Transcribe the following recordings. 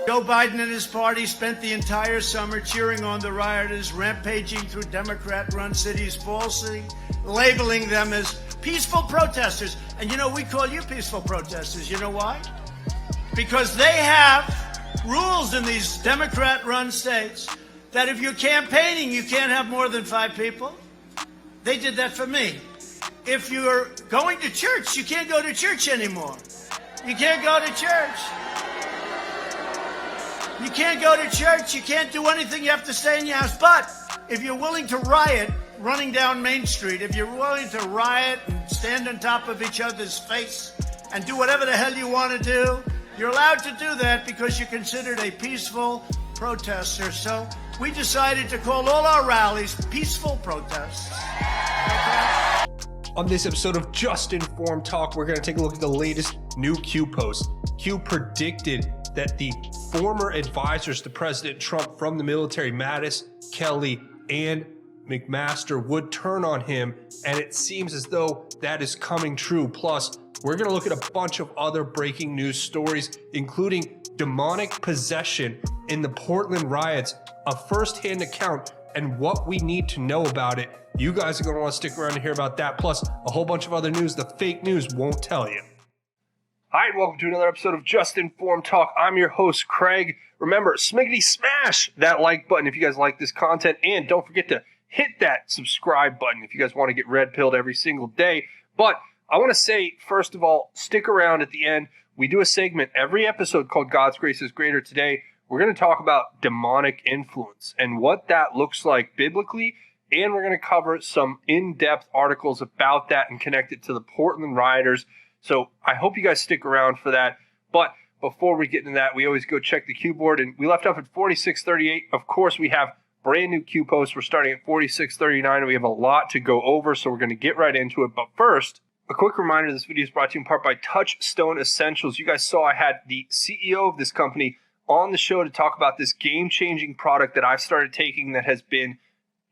Joe Biden and his party spent the entire summer cheering on the rioters, rampaging through Democrat-run cities, falsely labeling them as peaceful protesters. And you know, we call you peaceful protesters. You know why? Because they have rules in these Democrat-run states that if you're campaigning, you can't have more than 5 people. They did that for me. If you're going to church, you can't go to church anymore. You can't go to church. You can't go to church. You can't do anything. You have to stay in your house. But if you're willing to riot, running down Main Street, if you're willing to riot and stand on top of each other's face and do whatever the hell you want to do, you're allowed to do that because you're considered a peaceful protester. So we decided to call all our rallies peaceful protests. Okay? On this episode of Just Informed Talk, we're going to take a look at the latest new Q post. Q predicted that the former advisors to President Trump from the military, Mattis, Kelly, and McMaster, would turn on him, and it seems as though that is coming true. Plus, we're going to look at a bunch of other breaking news stories, including demonic possession in the Portland riots, a first-hand account, and what we need to know about it. You guys are going to want to stick around to hear about that, plus a whole bunch of other news the fake news won't tell you. Hi, and welcome to another episode of Just Informed Talk. I'm your host, Craig. Remember, smiggity smash that like button if you guys like this content, and don't forget to hit that subscribe button if you guys want to get red-pilled every single day. But I want to say, first of all, stick around at the end. We do a segment every episode called God's Grace is Greater. Today, we're going to talk about demonic influence and what that looks like biblically, and we're going to cover some in-depth articles about that and connect it to the Portland rioters. So I hope you guys stick around for that. But before we get into that, we always go check the Q board, and we left off at 4638. Of course, we have brand new Q posts. We're starting at 4639, and we have a lot to go over, so we're going to get right into it. But first, a quick reminder, this video is brought to you in part by Touchstone Essentials. You guys saw I had the CEO of this company on the show to talk about this game-changing product that I've started taking that has been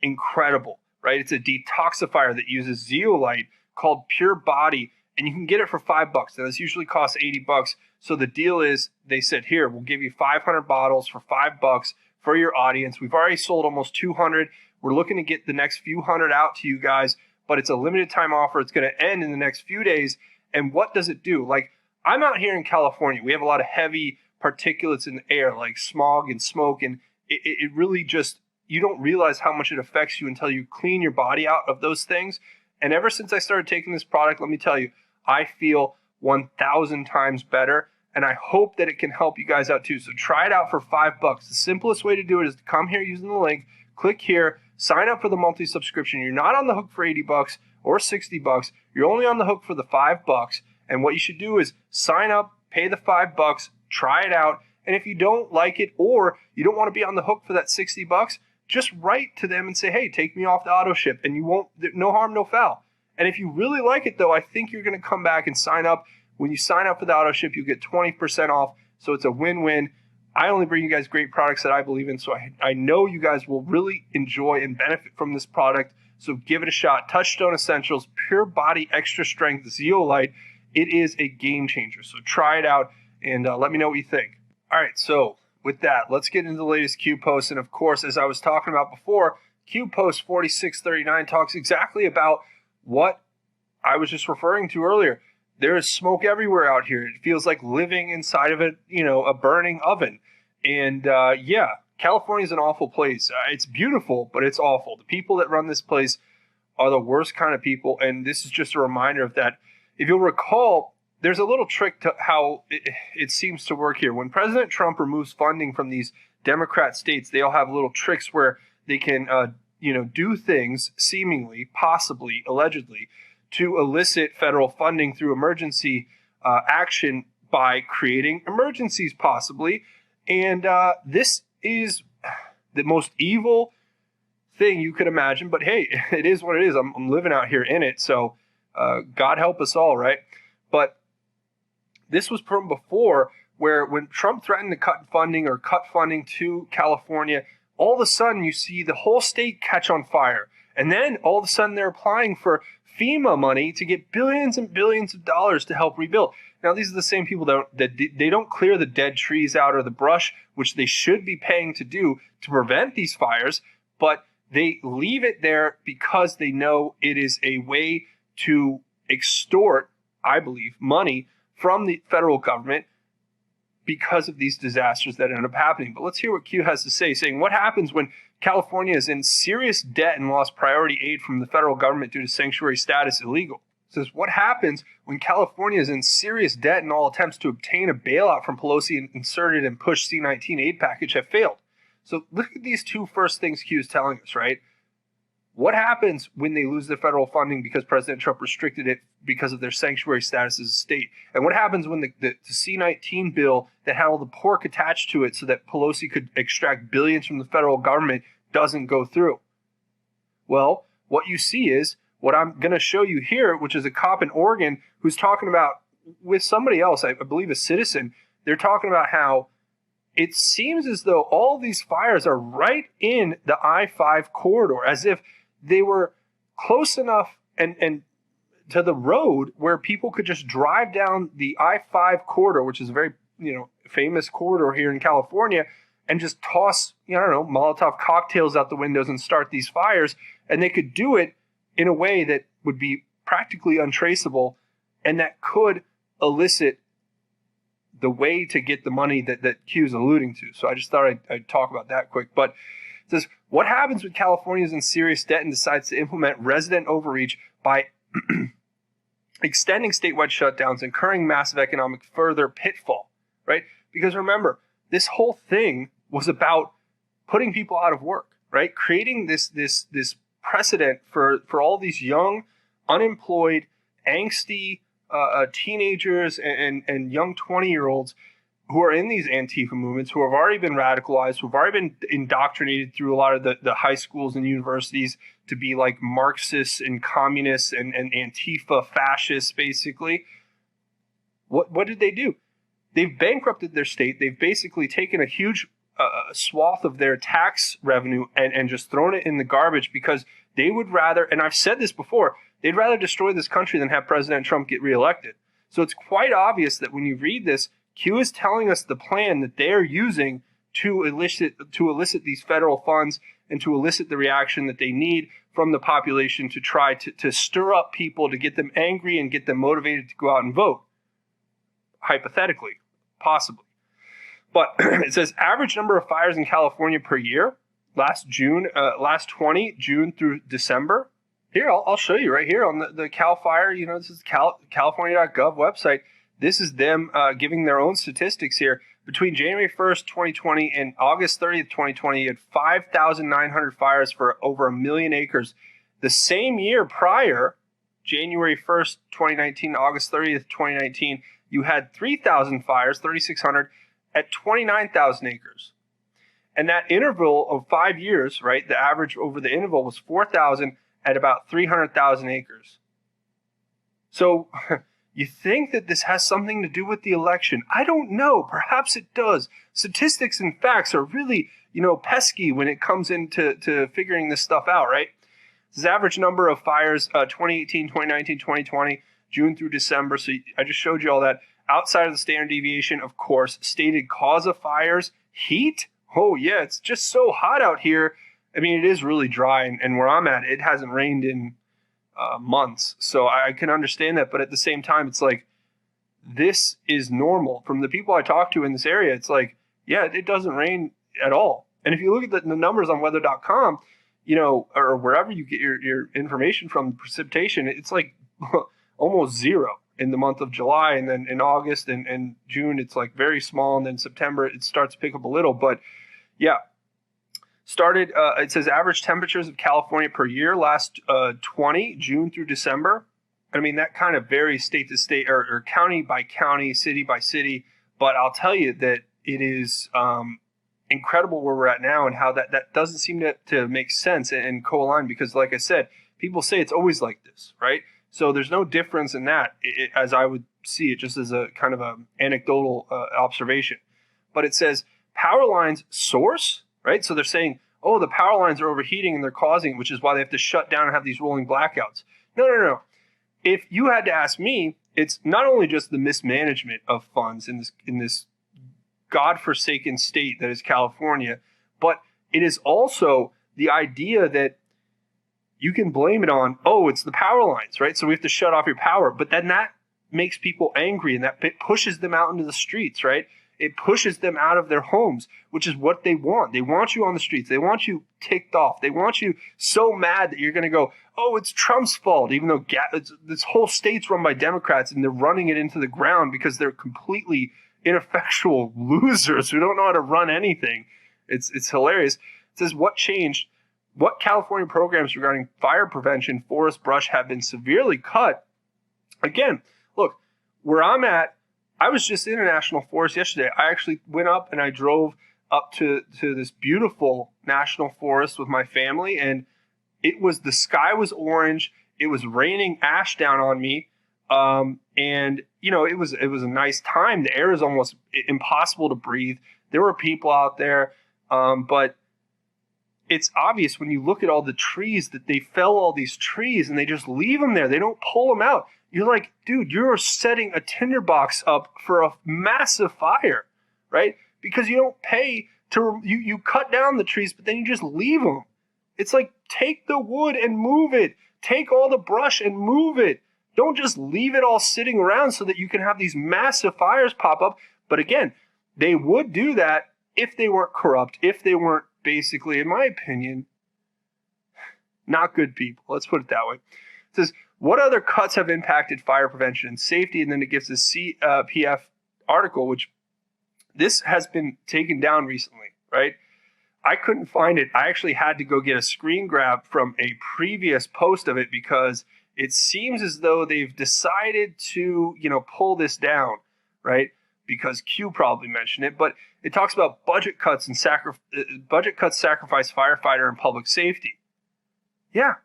incredible, right? It's a detoxifier that uses zeolite called Pure Body, and you can get it for $5. Now, this usually costs $80. So the deal is, they said, here, we'll give you 500 bottles for $5 for your audience. We've already sold almost 200. We're looking to get the next few hundred out to you guys, but it's a limited time offer. It's going to end in the next few days. And what does it do? Like, I'm out here in California. We have a lot of heavy particulates in the air, like smog and smoke. And it really just, you don't realize how much it affects you until you clean your body out of those things. And ever since I started taking this product, let me tell you, I feel 1,000 times better. And I hope that it can help you guys out too. So try it out for $5. The simplest way to do it is to come here using the link, click here, sign up for the monthly subscription. You're not on the hook for $80 or $60. You're only on the hook for the $5. And what you should do is sign up, pay the $5, try it out. And if you don't like it or you don't want to be on the hook for that $60, just write to them and say, hey, take me off the auto ship, and you won't, no harm, no foul. And if you really like it though, I think you're going to come back and sign up. When you sign up for the auto ship, you get 20% off. So it's a win-win. I only bring you guys great products that I believe in. So I know you guys will really enjoy and benefit from this product. So give it a shot. Touchstone Essentials, Pure Body Extra Strength Zeolite. It is a game changer. So try it out and let me know what you think. All right, so with that, let's get into the latest Q post. And of course, as I was talking about before, Q post 4639 talks exactly about what I was just referring to earlier. There is smoke everywhere out here. It feels like living inside of a burning oven. And yeah, California is an awful place. It's beautiful, but it's awful. The people that run this place are the worst kind of people. And this is just a reminder of that. If you'll recall, there's a little trick to how it seems to work here. When President Trump removes funding from these Democrat states, they all have little tricks where they can, do things seemingly, possibly, allegedly, to elicit federal funding through emergency action by creating emergencies, possibly. And this is the most evil thing you could imagine. But hey, it is what it is. I'm living out here in it. So God help us all, right? But this was from before, where when Trump threatened to cut funding to California, all of a sudden you see the whole state catch on fire. And then all of a sudden they're applying for FEMA money to get billions and billions of dollars to help rebuild. Now, these are the same people that they don't clear the dead trees out or the brush, which they should be paying to do to prevent these fires, but they leave it there because they know it is a way to extort, I believe, money from the federal government because of these disasters that end up happening. But let's hear what Q has to say, saying what happens when California is in serious debt and lost priority aid from the federal government due to sanctuary status illegal. It says, what happens when California is in serious debt and all attempts to obtain a bailout from Pelosi and inserted and pushed C-19 aid package have failed? So look at these two first things Q is telling us, right? What happens when they lose their federal funding because President Trump restricted it because of their sanctuary status as a state? And what happens when the C-19 bill that had all the pork attached to it so that Pelosi could extract billions from the federal government doesn't go through? Well, what you see is what I'm going to show you here, which is a cop in Oregon who's talking about with somebody else, I believe a citizen. They're talking about how it seems as though all these fires are right in the I-5 corridor, as if they were close enough and to the road where people could just drive down the I-5 corridor, which is a very famous corridor here in California, and just toss Molotov cocktails out the windows and start these fires. And they could do it in a way that would be practically untraceable and that could elicit the way to get the money that Q's alluding to. So I just thought I'd talk about that quick. But it says, what happens when California is in serious debt and decides to implement resident overreach by extending statewide shutdowns, incurring massive economic further pitfall, right? Because remember, this whole thing was about putting people out of work, right? Creating this precedent for all these young, unemployed, angsty teenagers and young 20-year-olds who are in these Antifa movements, who have already been radicalized, who have already been indoctrinated through a lot of the high schools and universities to be like Marxists and communists and Antifa fascists, basically. What did they do? They've bankrupted their state. They've basically taken a huge swath of their tax revenue and just thrown it in the garbage because they would rather, and I've said this before, they'd rather destroy this country than have President Trump get reelected. So it's quite obvious that when you read this, Q is telling us the plan that they're using to elicit these federal funds and to elicit the reaction that they need from the population to try to stir up people, to get them angry and get them motivated to go out and vote. Hypothetically, possibly. But it says average number of fires in California per year, last 20, June through December. Here, I'll show you right here on the Cal Fire. This is California.gov website. This is them giving their own statistics here. Between January 1st, 2020 and August 30th, 2020, you had 5,900 fires for over 1 million acres. The same year prior, January 1st, 2019, August 30th, 2019, you had 3,000 fires, 3,600, at 29,000 acres. And that interval of 5 years, right, the average over the interval was 4,000 at about 300,000 acres. So you think that this has something to do with the election? I don't know. Perhaps it does. Statistics and facts are really, pesky when it comes into figuring this stuff out, right? This is average number of fires, 2018, 2019, 2020, June through December. So I just showed you all that. Outside of the standard deviation, of course, stated cause of fires, heat. Oh, yeah, it's just so hot out here. I mean, it is really dry, and where I'm at, it hasn't rained in months. So I can understand that. But at the same time, it's like, this is normal. From the people I talk to in this area, it's like, yeah, it doesn't rain at all. And if you look at the numbers on weather.com, or wherever you get your information from, precipitation, it's like almost zero in the month of July. And then in August and June, it's like very small. And then September, it starts to pick up a little. But yeah. Started, it says average temperatures of California per year, last 20, June through December. I mean, that kind of varies state to state or county by county, city by city. But I'll tell you that it is incredible where we're at now and how that doesn't seem to make sense and co-align because, like I said, people say it's always like this, right? So there's no difference in that as I would see it, just as a kind of a anecdotal observation. But it says power lines source, right? So they're saying, oh, the power lines are overheating and they're causing, which is why they have to shut down and have these rolling blackouts. No. If you had to ask me, it's not only just the mismanagement of funds in this godforsaken state that is California, but it is also the idea that you can blame it on, oh, it's the power lines, right? So we have to shut off your power. But then that makes people angry, and that pushes them out into the streets, right? It pushes them out of their homes, which is what they want. They want you on the streets. They want you ticked off. They want you so mad that you're going to go, oh, it's Trump's fault, even though this whole state's run by Democrats, and they're running it into the ground because they're completely ineffectual losers who don't know how to run anything. It's hilarious. It says, what changed? What California programs regarding fire prevention, forest brush have been severely cut? Again, look, where I'm at, I was just in a national forest yesterday. I actually went up and I drove up to this beautiful national forest with my family, and the sky was orange. It was raining ash down on me. And it was a nice time. The air is almost impossible to breathe. There were people out there, but it's obvious when you look at all the trees that they fell all these trees and they just leave them there. They don't pull them out. You're like, dude, you're setting a tinderbox up for a massive fire, right? Because you don't pay you cut down the trees, but then you just leave them. It's like, take the wood and move it. Take all the brush and move it. Don't just leave it all sitting around so that you can have these massive fires pop up. But again, they would do that if they weren't corrupt, if they weren't basically, in my opinion, not good people. Let's put it that way. It says, what other cuts have impacted fire prevention and safety? And then it gives the CPF article, which this has been taken down recently, right? I couldn't find it. I actually had to go get a screen grab from a previous post of it because it seems as though they've decided to, pull this down, right? Because Q probably mentioned it, but it talks about budget cuts sacrifice firefighter and public safety. Yeah.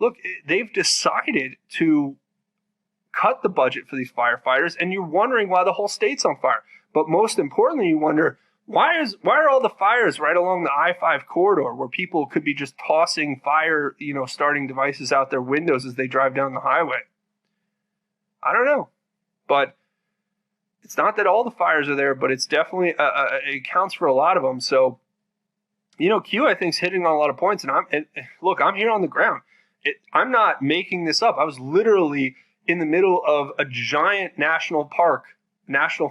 Look, they've decided to cut the budget for these firefighters, and you're wondering why the whole state's on fire. But most importantly, you wonder, why are all the fires right along the I-5 corridor where people could be just tossing fire, starting devices out their windows as they drive down the highway? I don't know. But it's not that all the fires are there, but it's definitely, it counts for a lot of them. So, Q, I think, is hitting on a lot of points. And look, I'm here on the ground. I'm not making this up. I was literally in the middle of a giant national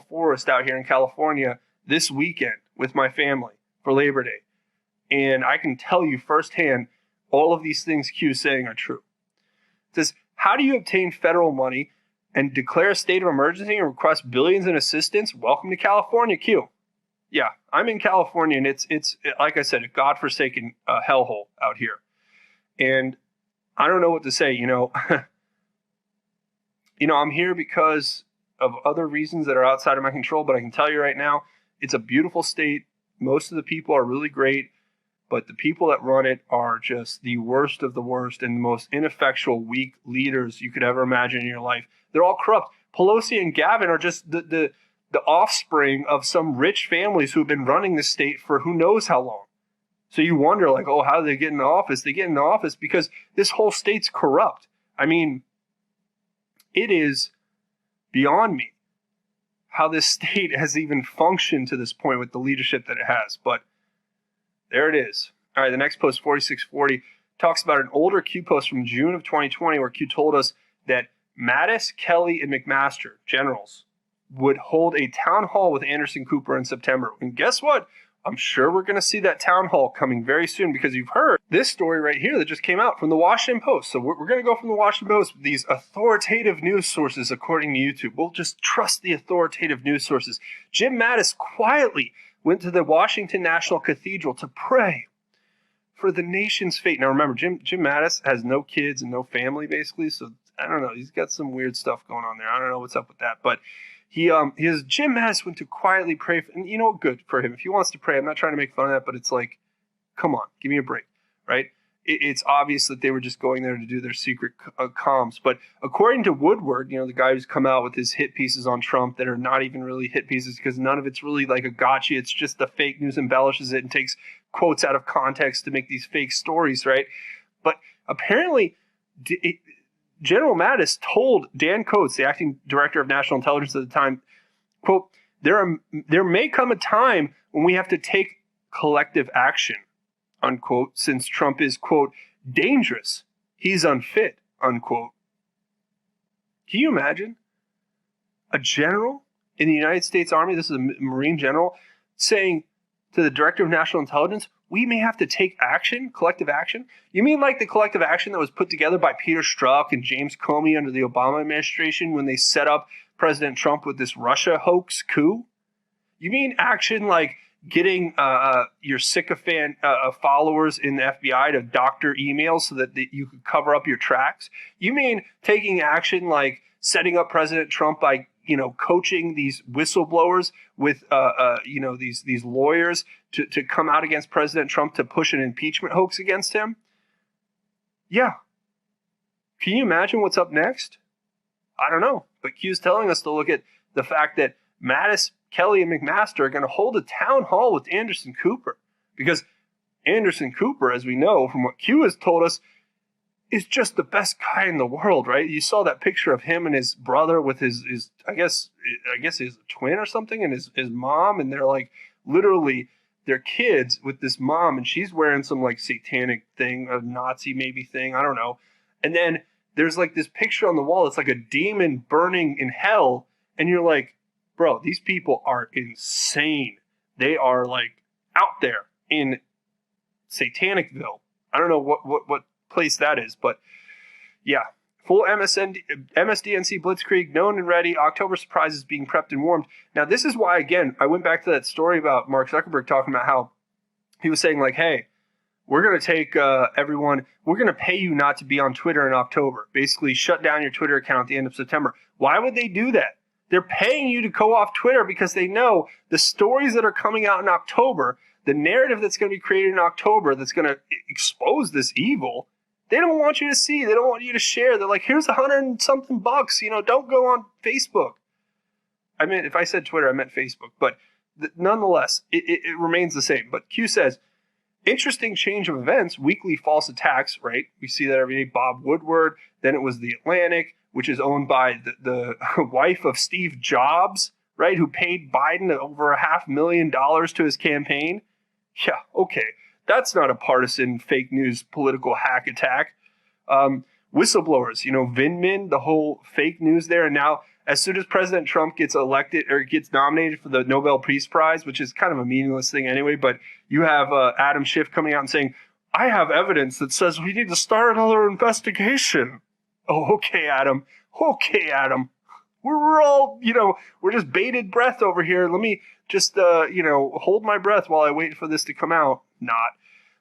forest out here in California this weekend with my family for Labor Day. And I can tell you firsthand, all of these things Q is saying are true. It says, how do you obtain federal money and declare a state of emergency and request billions in assistance? Welcome to California, Q. Yeah, I'm in California, and it's like I said, a godforsaken hellhole out here. And I don't know what to say, I'm here because of other reasons that are outside of my control, but I can tell you right now, it's a beautiful state. Most of the people are really great, but the people that run it are just the worst of the worst and the most ineffectual, weak leaders you could ever imagine in your life. They're all corrupt. Pelosi and Gavin are just the offspring of some rich families who have been running this state for who knows how long. So you wonder, like, oh, how do they get in the office? They get in the office because this whole state's corrupt. I mean, it is beyond me how this state has even functioned to this point with the leadership that it has. But there it is. All right, the next post, 4640, talks about an older Q post from June of 2020 where Q told us that Mattis, Kelly, and McMaster, generals, would hold a town hall with Anderson Cooper in September. And guess what? I'm sure we're going to see that town hall coming very soon because you've heard this story right here that just came out from the Washington Post. So we're going to go from the Washington Post, these authoritative news sources, according to YouTube. We'll just trust the authoritative news sources. Jim Mattis quietly went to the Washington National Cathedral to pray for the nation's fate. Now remember, Jim Mattis has no kids and no family, basically. So I don't know. He's got some weird stuff going on there. I don't know what's up with that. But Jim Mattis went to quietly pray for, and good for him. If he wants to pray, I'm not trying to make fun of that, but it's like, come on, give me a break, right? It's obvious that they were just going there to do their secret comms. But according to Woodward, the guy who's come out with his hit pieces on Trump that are not even really hit pieces because none of it's really like a gotcha. It's just the fake news embellishes it and takes quotes out of context to make these fake stories, right? But apparently General Mattis told Dan Coats, the acting director of national intelligence at the time, quote, there may come a time when we have to take collective action, unquote, since Trump is, quote, dangerous. He's unfit, unquote. Can you imagine a general in the United States Army, this is a Marine general, saying to the director of national intelligence, we may have to take action, collective action? You mean like the collective action that was put together by Peter Strzok and James Comey under the Obama administration when they set up President Trump with this Russia hoax coup? You mean action like getting your sycophant followers in the FBI to doctor emails so that you could cover up your tracks? You mean taking action like setting up President Trump by coaching these whistleblowers with these lawyers to come out against President Trump to push an impeachment hoax against him? Yeah. Can you imagine what's up next? I don't know. But Q's telling us to look at the fact that Mattis, Kelly, and McMaster are going to hold a town hall with Anderson Cooper. Because Anderson Cooper, as we know from what Q has told us, is just the best guy in the world, right? You saw that picture of him and his brother with his I guess his twin or something, and his mom, and they're like literally they're kids with this mom, and she's wearing some like satanic thing, a Nazi maybe thing, I don't know. And then there's like this picture on the wall. It's like a demon burning in hell, and you're like, bro, these people are insane. They are like out there in Satanicville. I don't know what place that is, but yeah, full MSDNC blitzkrieg known and ready. October surprises being prepped and warmed. Now this is why, again, I went back to that story about Mark Zuckerberg talking about how he was saying like, hey, we're going to take everyone, we're going to pay you not to be on Twitter in October, basically shut down your Twitter account at the end of September. Why would they do that? They're paying you to go off Twitter because they know the stories that are coming out in October, the narrative that's going to be created in October that's going to expose this evil, they don't want you to see. They don't want you to share. They're like, here's $100 and something bucks. Don't go on Facebook. I mean, if I said Twitter, I meant Facebook. But nonetheless, it remains the same. But Q says, interesting change of events, weekly false attacks, right? We see that every day. Bob Woodward. Then it was The Atlantic, which is owned by the wife of Steve Jobs, right? Who paid Biden over $500,000 to his campaign. Yeah, okay. That's not a partisan fake news political hack attack. Whistleblowers, Vindman, the whole fake news there. And now, as soon as President Trump gets elected or gets nominated for the Nobel Peace Prize, which is kind of a meaningless thing anyway, but you have Adam Schiff coming out and saying, I have evidence that says we need to start another investigation. Oh, okay, Adam. Okay, Adam. We're all, we're just bated breath over here. Let me just, hold my breath while I wait for this to come out. Not.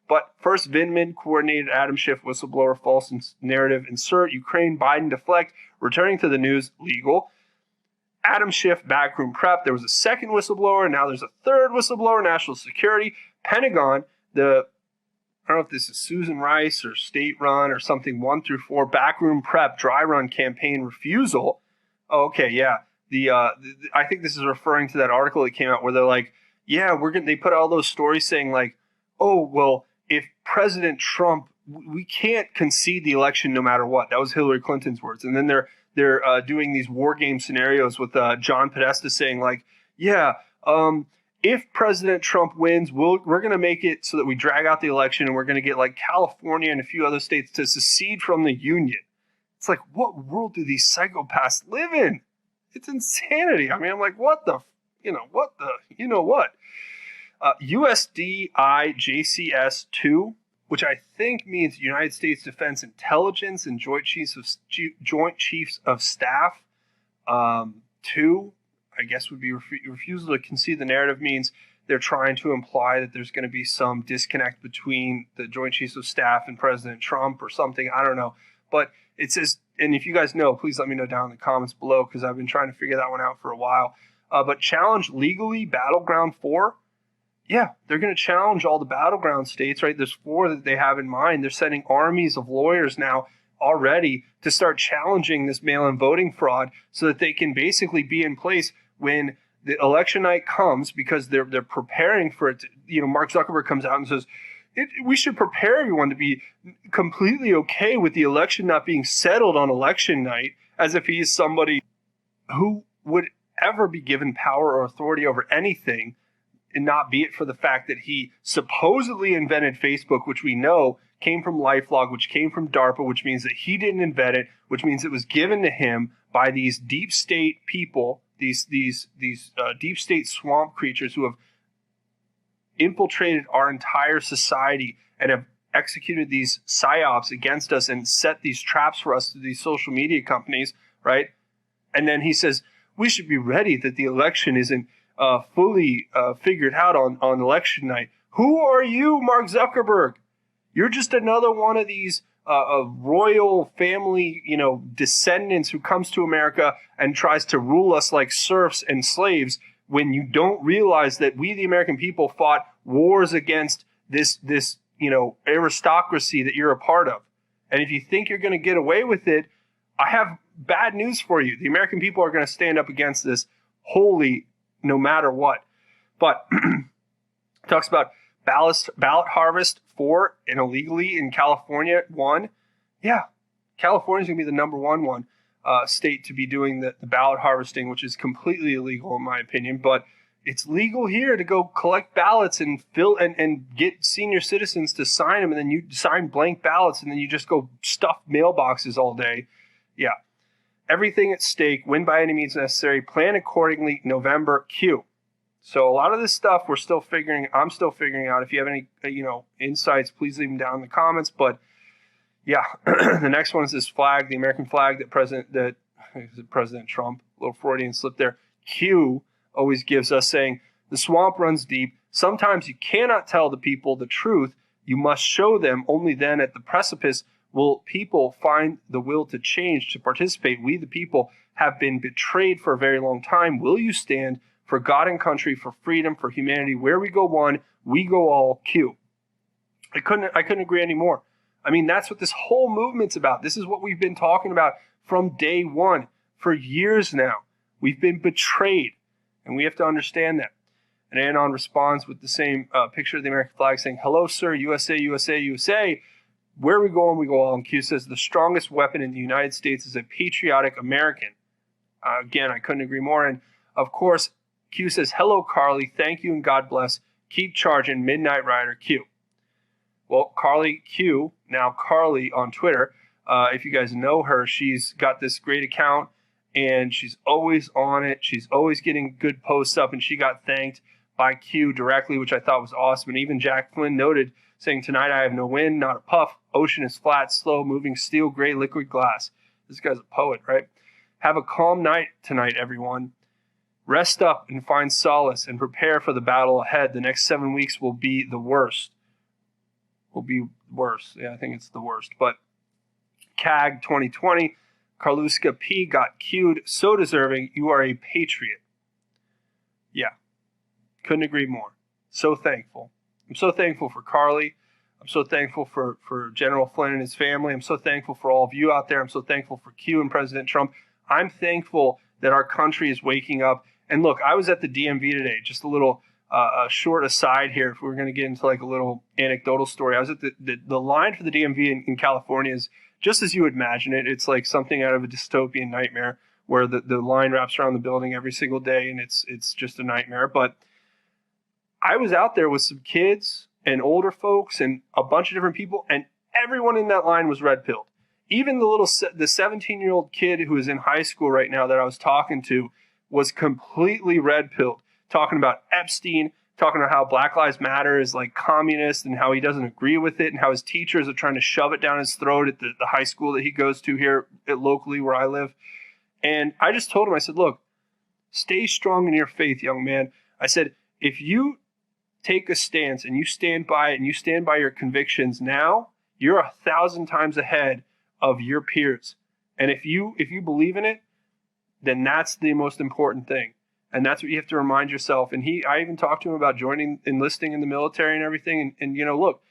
But first, Vindman coordinated Adam Schiff whistleblower false narrative insert. Ukraine, Biden deflect. Returning to the news, legal. Adam Schiff backroom prep. There was a second whistleblower. Now there's a third whistleblower, national security. Pentagon, I don't know if this is Susan Rice or State Run or something, 1 through 4, backroom prep, dry run campaign refusal. Oh, okay, yeah. I think this is referring to that article that came out where they're like, yeah, they put all those stories saying like, oh, well, if President Trump, we can't concede the election no matter what. That was Hillary Clinton's words. And then they're doing these war game scenarios with John Podesta saying like, yeah, if President Trump wins, we're going to make it so that we drag out the election and we're going to get like California and a few other states to secede from the union. It's like, what world do these psychopaths live in? It's insanity. I mean, I'm like, what? USDI JCS 2, which I think means United States Defense Intelligence and Joint Chiefs of Staff 2, I guess would be refusal to concede the narrative means they're trying to imply that there's going to be some disconnect between the Joint Chiefs of Staff and President Trump or something. I don't know. But it says, and if you guys know, please let me know down in the comments below because I've been trying to figure that one out for a while. But challenge legally Battleground 4. Yeah, they're going to challenge all the battleground states, right? There's 4 that they have in mind. They're sending armies of lawyers now already to start challenging this mail-in voting fraud so that they can basically be in place when the election night comes because they're preparing for it. Mark Zuckerberg comes out and says, we should prepare everyone to be completely okay with the election not being settled on election night, as if he is somebody who would ever be given power or authority over anything, and not be it for the fact that he supposedly invented Facebook, which we know came from LifeLog, which came from DARPA, which means that he didn't invent it, which means it was given to him by these deep state people, these deep state swamp creatures who have infiltrated our entire society and have executed these psyops against us and set these traps for us through these social media companies, right? And then he says, we should be ready that the election isn't fully figured out on election night. Who are you, Mark Zuckerberg? You're just another one of these royal family, descendants who comes to America and tries to rule us like serfs and slaves, when you don't realize that we, the American people, fought wars against this aristocracy that you're a part of. And if you think you're going to get away with it, I have bad news for you. The American people are going to stand up against this wholly, no matter what. But talks about ballot harvest 4 and illegally in California 1. Yeah, California's going to be the number one state to be doing the ballot harvesting, which is completely illegal in my opinion. But it's legal here to go collect ballots and fill and get senior citizens to sign them, and then you sign blank ballots, and then you just go stuff mailboxes all day. Yeah. Everything at stake, win by any means necessary, plan accordingly, November, Q. So a lot of this stuff I'm still figuring out. If you have any, insights, please leave them down in the comments. But yeah, the next one is this flag, the American flag that President Trump, a little Freudian slip there, Q always gives us, saying, the swamp runs deep. Sometimes you cannot tell the people the truth. You must show them. Only then at the precipice will people find the will to change, to participate. We, the people, have been betrayed for a very long time. Will you stand for God and country, for freedom, for humanity? Where we go one, we go all. Q. I couldn't agree anymore. I mean, that's what this whole movement's about. This is what we've been talking about from day one for years now. We've been betrayed, and we have to understand that. And Anon responds with the same picture of the American flag, saying, hello, sir, USA, USA, USA. Where we go on, we go all. And Q says, the strongest weapon in the United States is a patriotic American. Again, I couldn't agree more. And of course, Q says, hello, Carly. Thank you and God bless. Keep charging, Midnight Rider Q. Well, Carly Q, now Carly on Twitter, if you guys know her, she's got this great account and she's always on it. She's always getting good posts up, and she got thanked by Q directly, which I thought was awesome. And even Jack Flynn noted, saying, tonight I have no wind, not a puff. Ocean is flat, slow, moving steel, gray, liquid glass. This guy's a poet, right? Have a calm night tonight, everyone. Rest up and find solace and prepare for the battle ahead. The next 7 weeks will be the worst. Yeah, I think it's the worst. But CAG 2020, Carluska P got cued. So deserving. You are a patriot. Yeah. Couldn't agree more. So thankful. I'm so thankful for Carly. I'm so thankful for General Flynn and his family. I'm so thankful for all of you out there. I'm so thankful for Q and President Trump. I'm thankful that our country is waking up. And look, I was at the DMV today. Just a little a short aside here, if we're going to get into like a little anecdotal story. I was at the line for the DMV in California is just as you would imagine it. It's like something out of a dystopian nightmare where the line wraps around the building every single day, and it's just a nightmare. But I was out there with some kids and older folks and a bunch of different people, and everyone in that line was red-pilled. Even the 17-year-old kid who is in high school right now that I was talking to was completely red-pilled, talking about Epstein, talking about how Black Lives Matter is like communist and how he doesn't agree with it, and how his teachers are trying to shove it down his throat at the high school that he goes to here locally where I live. And I just told him, I said, look, stay strong in your faith, young man. I said, if you take a stance and you stand by it and you stand by your convictions now, you're 1,000 times ahead of your peers. And if you believe in it, then that's the most important thing. And that's what you have to remind yourself. And I even talked to him about enlisting in the military and everything. And look,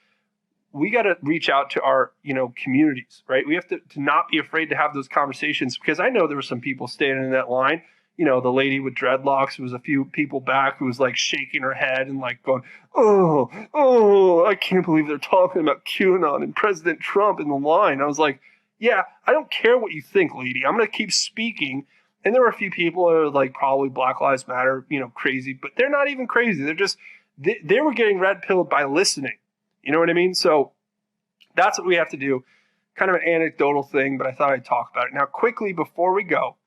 we got to reach out to our, communities, right? We have to not be afraid to have those conversations, because I know there were some people standing in that line, the lady with dreadlocks, who was a few people back, who was like shaking her head and like going, oh, I can't believe they're talking about QAnon and President Trump in the line. I was like, yeah, I don't care what you think, lady. I'm going to keep speaking. And there were a few people that were like probably Black Lives Matter, crazy, but they're not even crazy. They're just, they were getting red pilled by listening. You know what I mean? So that's what we have to do. Kind of an anecdotal thing, but I thought I'd talk about it. Now, quickly before we go,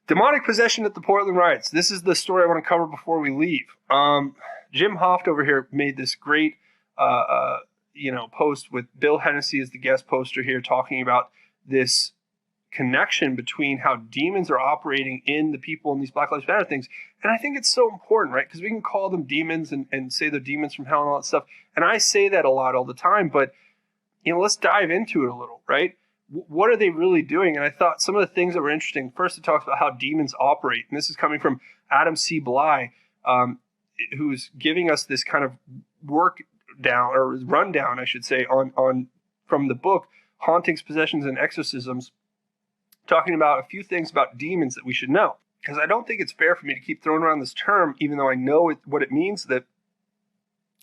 demonic possession at the Portland riots. This is the story I want to cover before we leave. Jim Hoft over here made this great, post with Bill Hennessy as the guest poster here, talking about this connection between how demons are operating in the people in these Black Lives Matter things. And I think it's so important, right? Because we can call them demons and say they're demons from hell and all that stuff. And I say that a lot all the time, but let's dive into it a little, right? What are they really doing? And I thought some of the things that were interesting. First, it talks about how demons operate. And this is coming from Adam C. Bly, who's giving us this kind of rundown, I should say, on from the book, Hauntings, Possessions, and Exorcisms, talking about a few things about demons that we should know. Because I don't think it's fair for me to keep throwing around this term, even though I know what it means, that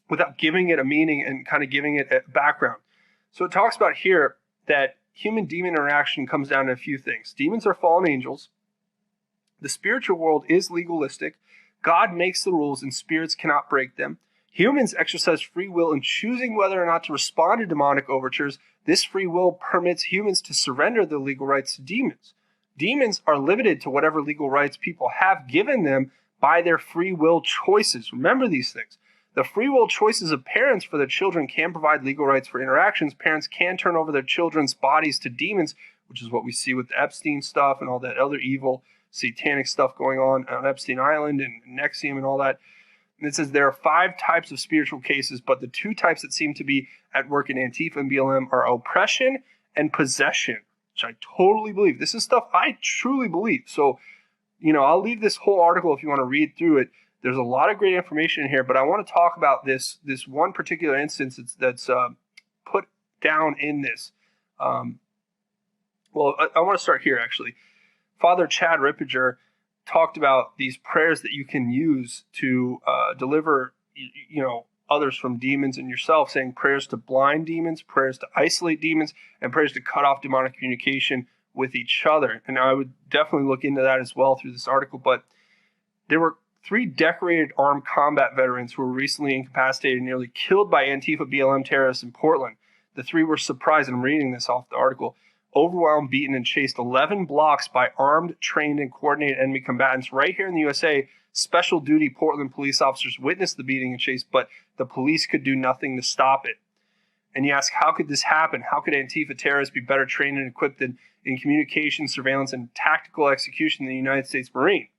without giving it a meaning and kind of giving it a background. So it talks about here that human-demon interaction comes down to a few things. Demons are fallen angels. The spiritual world is legalistic. God makes the rules and spirits cannot break them. Humans exercise free will in choosing whether or not to respond to demonic overtures. This free will permits humans to surrender their legal rights to demons. Demons are limited to whatever legal rights people have given them by their free will choices. Remember these things. The free will choices of parents for their children can provide legal rights for interactions. Parents can turn over their children's bodies to demons, which is what we see with the Epstein stuff and all that other evil satanic stuff going on Epstein Island and NXIVM and all that. And it says there are 5 types of spiritual cases, but the 2 types that seem to be at work in Antifa and BLM are oppression and possession, which I totally believe. This is stuff I truly believe. So, I'll leave this whole article if you want to read through it. There's a lot of great information in here, but I want to talk about this one particular instance that's put down in this. I want to start here, actually. Father Chad Rippinger talked about these prayers that you can use to deliver, others from demons and yourself, saying prayers to blind demons, prayers to isolate demons, and prayers to cut off demonic communication with each other. And I would definitely look into that as well through this article. But there were 3 decorated armed combat veterans who were recently incapacitated and nearly killed by Antifa BLM terrorists in Portland. The 3 were surprised, and I'm reading this off the article, overwhelmed, beaten, and chased 11 blocks by armed, trained, and coordinated enemy combatants. Right here in the USA, special duty Portland police officers witnessed the beating and chase, but the police could do nothing to stop it. And you ask, how could this happen? How could Antifa terrorists be better trained and equipped in communication, surveillance, and tactical execution than the United States Marine?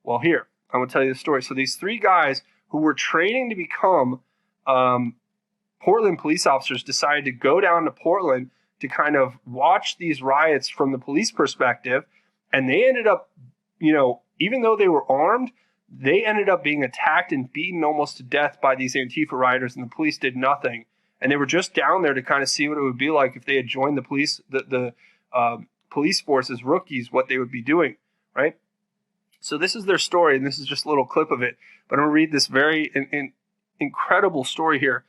Well, here, I'm going to tell you the story. So these 3 guys who were training to become Portland police officers decided to go down to Portland to kind of watch these riots from the police perspective. And they ended up, even though they were armed, they ended up being attacked and beaten almost to death by these Antifa rioters, and the police did nothing. And they were just down there to kind of see what it would be like if they had joined the police, the police force as rookies, what they would be doing, right? So this is their story, and this is just a little clip of it. But I'm going to read this very incredible story here.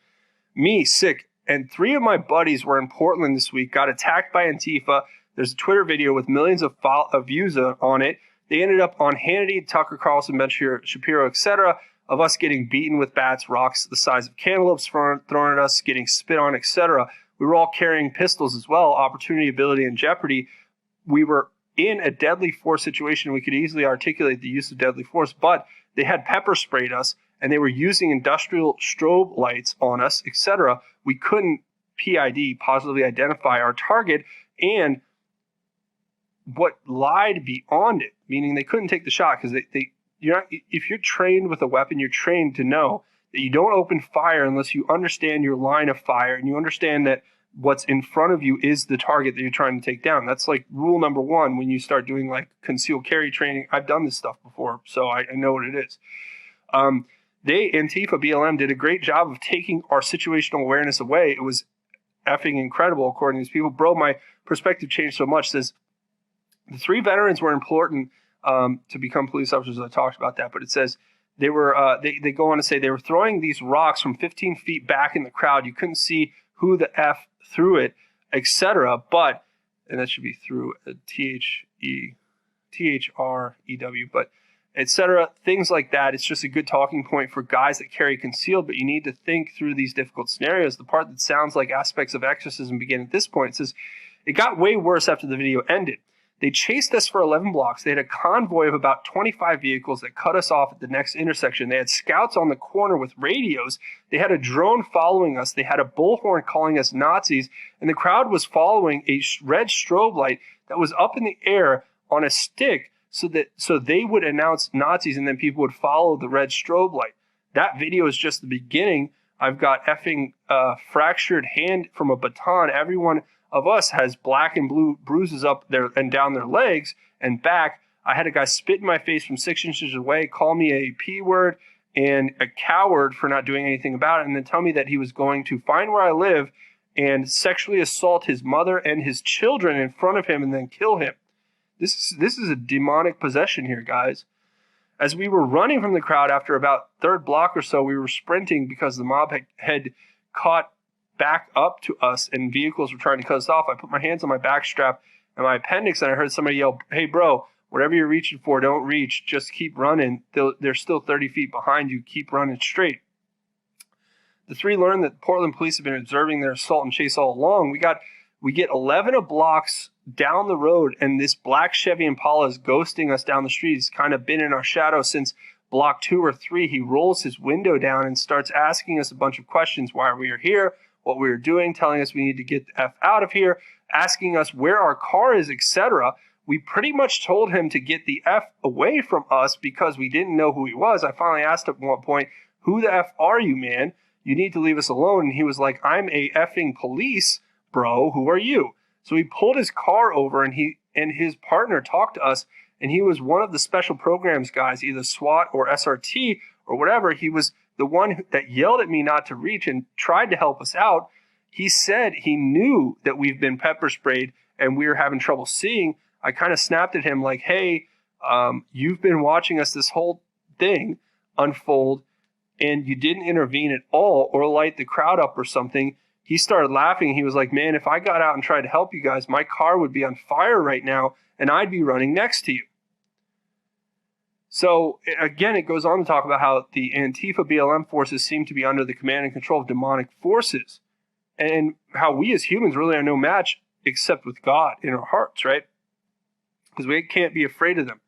Me, sick, and 3 of my buddies were in Portland this week, got attacked by Antifa. There's a Twitter video with millions of views on it. They ended up on Hannity, Tucker Carlson, Ben Shapiro, etc., of us getting beaten with bats, rocks the size of cantaloupes thrown at us, getting spit on, etc. We were all carrying pistols as well, opportunity, ability, and jeopardy. We were in a deadly force situation. We could easily articulate the use of deadly force, but they had pepper sprayed us, and they were using industrial strobe lights on us, etc. We couldn't PID, positively identify our target, and what lied beyond it, meaning they couldn't take the shot because if you're trained with a weapon, you're trained to know that you don't open fire unless you understand your line of fire and you understand that what's in front of you is the target that you're trying to take down. That's like rule number 1 when you start doing like concealed carry training. I've done this stuff before, so I know what it is. Antifa BLM did a great job of taking our situational awareness away. It was effing incredible, according to these people. Bro, my perspective changed so much. Says the 3 veterans were important to become police officers. I talked about that, but it says they were they go on to say they were throwing these rocks from 15 feet back in the crowd. You couldn't see who the F threw it, etc. But, and that should be through THREW, but etc. Things like that. It's just a good talking point for guys that carry concealed, but you need to think through these difficult scenarios. The part that sounds like aspects of exorcism begin at this point. It says, it got way worse after the video ended. They chased us for 11 blocks. They had a convoy of about 25 vehicles that cut us off at the next intersection. They had scouts on the corner with radios. They had a drone following us. They had a bullhorn calling us Nazis. And the crowd was following a red strobe light that was up in the air on a stick so they would announce Nazis and then people would follow the red strobe light. That video is just the beginning. I've got effing fractured hand from a baton. Everyone of us has black and blue bruises up there and down their legs and back. I had a guy spit in my face from 6 inches away, call me a P word and a coward for not doing anything about it, and then tell me that he was going to find where I live and sexually assault his mother and his children in front of him and then kill him. This is a demonic possession here, guys. As we were running from the crowd after about third block or so, we were sprinting because the mob had caught back up to us and vehicles were trying to cut us off. I put my hands on my back strap and my appendix and I heard somebody yell, "Hey bro, whatever you're reaching for, don't reach. Just keep running. They're still 30 feet behind you. Keep running straight." The three learned that Portland police have been observing their assault and chase all along. We get 11 blocks down the road and this black Chevy Impala is ghosting us down the street. He's kind of been in our shadow since block 2 or 3. He rolls his window down and starts asking us a bunch of questions. Why we are here, what we were doing, telling us we need to get the F out of here, asking us where our car is, etc. We pretty much told him to get the F away from us because we didn't know who he was. I finally asked him at one point, "Who the F are you, man? You need to leave us alone." And he was like, "I'm a effing police, bro. Who are you?" So he pulled his car over and he and his partner talked to us, and he was one of the special programs guys, either SWAT or SRT or whatever. He was the one that yelled at me not to reach and tried to help us out. He said he knew that we've been pepper sprayed and we were having trouble seeing. I kind of snapped at him like, "Hey, you've been watching us this whole thing unfold and you didn't intervene at all or light the crowd up or something." He started laughing. He was like, "Man, if I got out and tried to help you guys, my car would be on fire right now and I'd be running next to you." So again, it goes on to talk about how the Antifa BLM forces seem to be under the command and control of demonic forces, and how we as humans really are no match except with God in our hearts, right? Because we can't be afraid of them.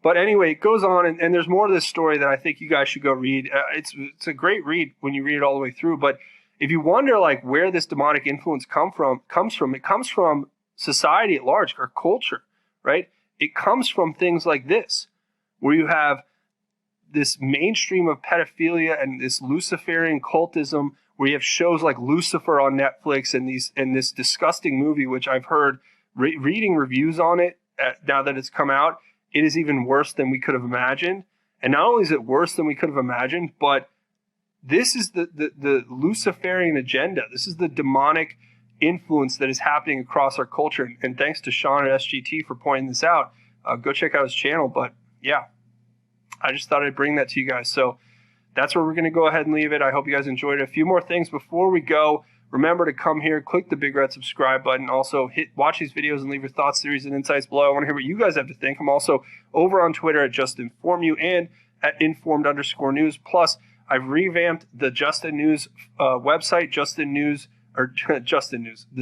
But anyway, it goes on, and there's more to this story that I think you guys should go read. It's a great read when you read it all the way through. But if you wonder like where this demonic influence comes from, it comes from society at large, our culture, right? It comes from things like this, where you have this mainstream of pedophilia and this Luciferian cultism, where you have shows like Lucifer on Netflix and this disgusting movie, which I've heard reading reviews on it now that it's come out, it is even worse than we could have imagined. And not only is it worse than we could have imagined, but this is the Luciferian agenda. This is the demonic influence that is happening across our culture. And thanks to Sean at SGT for pointing this out. Go check out his channel. But yeah, I just thought I'd bring that to you guys. So that's where we're going to go ahead and leave it. I hope you guys enjoyed it. A few more things before we go. Remember to come here, click the big red subscribe button. Also, watch these videos and leave your thoughts, theories, and insights below. I want to hear what you guys have to think. I'm also over on Twitter at JustInformYou and at informed_news. Plus, I've revamped the Justin News website, the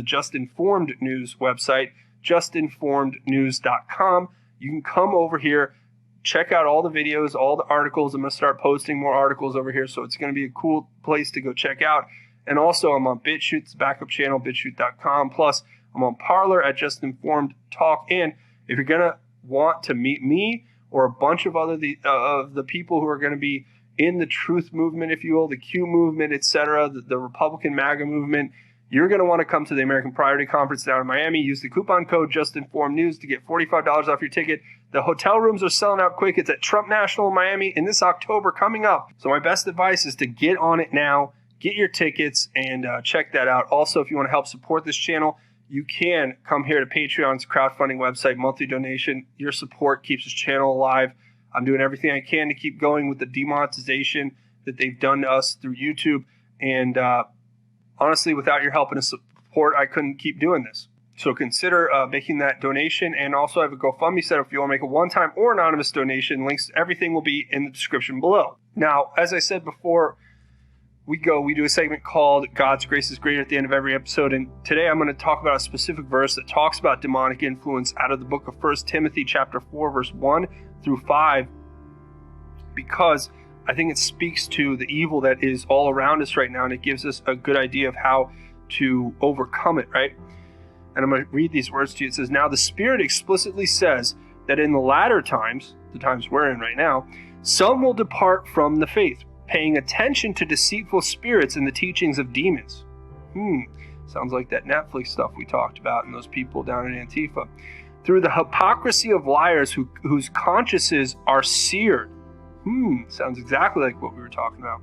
Just Informed News website, justinformednews.com. You can come over here, check out all the videos, all the articles. I'm going to start posting more articles over here, so it's going to be a cool place to go check out. And also, I'm on BitChute's backup channel, bitchute.com. Plus, I'm on Parlor at Just Informed Talk. And if you're going to want to meet me or a bunch of other the people who are going to be in the truth movement, if you will, the Q movement, etc., the Republican MAGA movement, you're going to want to come to the American Priority Conference down in Miami. Use the coupon code JustInformedNews to get $45 off your ticket. The hotel rooms are selling out quick. It's at Trump National in Miami in this October coming up. So my best advice is to get on it now. Get your tickets and check that out. Also, if you want to help support this channel, you can come here to Patreon's crowdfunding website, monthly donation. Your support keeps this channel alive. I'm doing everything I can to keep going with the demonetization that they've done to us through YouTube. And honestly, without your help and support, I couldn't keep doing this. So consider making that donation. And also I have a GoFundMe set up if you want to make a one-time or anonymous donation. Links to everything will be in the description below. Now, as I said before, we do a segment called God's Grace is Greater at the end of every episode. And today I'm going to talk about a specific verse that talks about demonic influence out of the book of 1 Timothy chapter 4, verse 1 through 5, because I think it speaks to the evil that is all around us right now, and it gives us a good idea of how to overcome it, right? And I'm going to read these words to you. It says, "Now the Spirit explicitly says that in the latter times, the times we're in right now, some will depart from the faith, paying attention to deceitful spirits and the teachings of demons." Sounds like that Netflix stuff we talked about and those people down in Antifa. "Through the hypocrisy of liars whose consciences are seared." Sounds exactly like what we were talking about.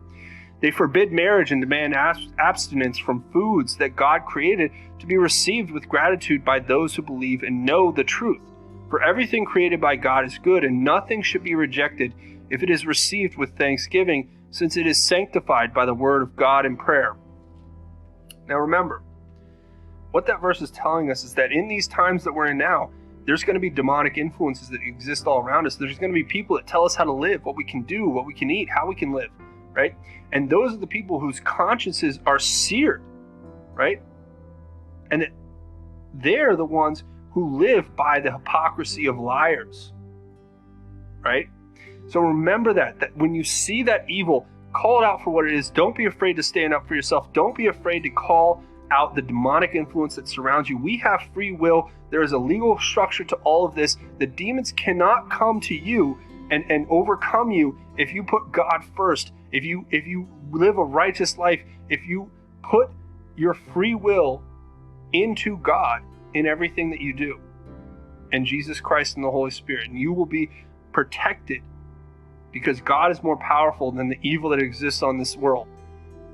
"They forbid marriage and demand abstinence from foods that God created to be received with gratitude by those who believe and know the truth. For everything created by God is good, and nothing should be rejected if it is received with thanksgiving, since it is sanctified by the word of God in prayer." Now remember, what that verse is telling us is that in these times that we're in now, there's going to be demonic influences that exist all around us. There's going to be people that tell us how to live, what we can do, what we can eat, how we can live, right? And those are the people whose consciences are seared, right? And they're the ones who live by the hypocrisy of liars, right? So remember that when you see that evil, call it out for what it is. Don't be afraid to stand up for yourself. Don't be afraid to call out the demonic influence that surrounds you. We have free will. There is a legal structure to all of this. The demons cannot come to you and overcome you if you put God first. If you live a righteous life, if you put your free will into God in everything that you do, and Jesus Christ and the Holy Spirit, and you will be protected, because God is more powerful than the evil that exists on this world.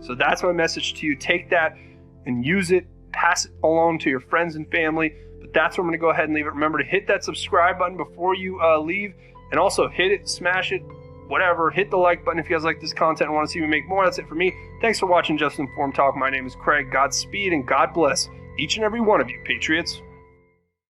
So that's my message to you. Take that and use it, pass it along to your friends and family. But that's where I'm going to go ahead and leave it. Remember to hit that subscribe button before you leave, and also hit it, smash it, whatever. Hit the like button if you guys like this content and want to see me make more. That's it for me. Thanks for watching Just Informed Talk. My name is Craig. Godspeed and God bless each and every one of you, Patriots.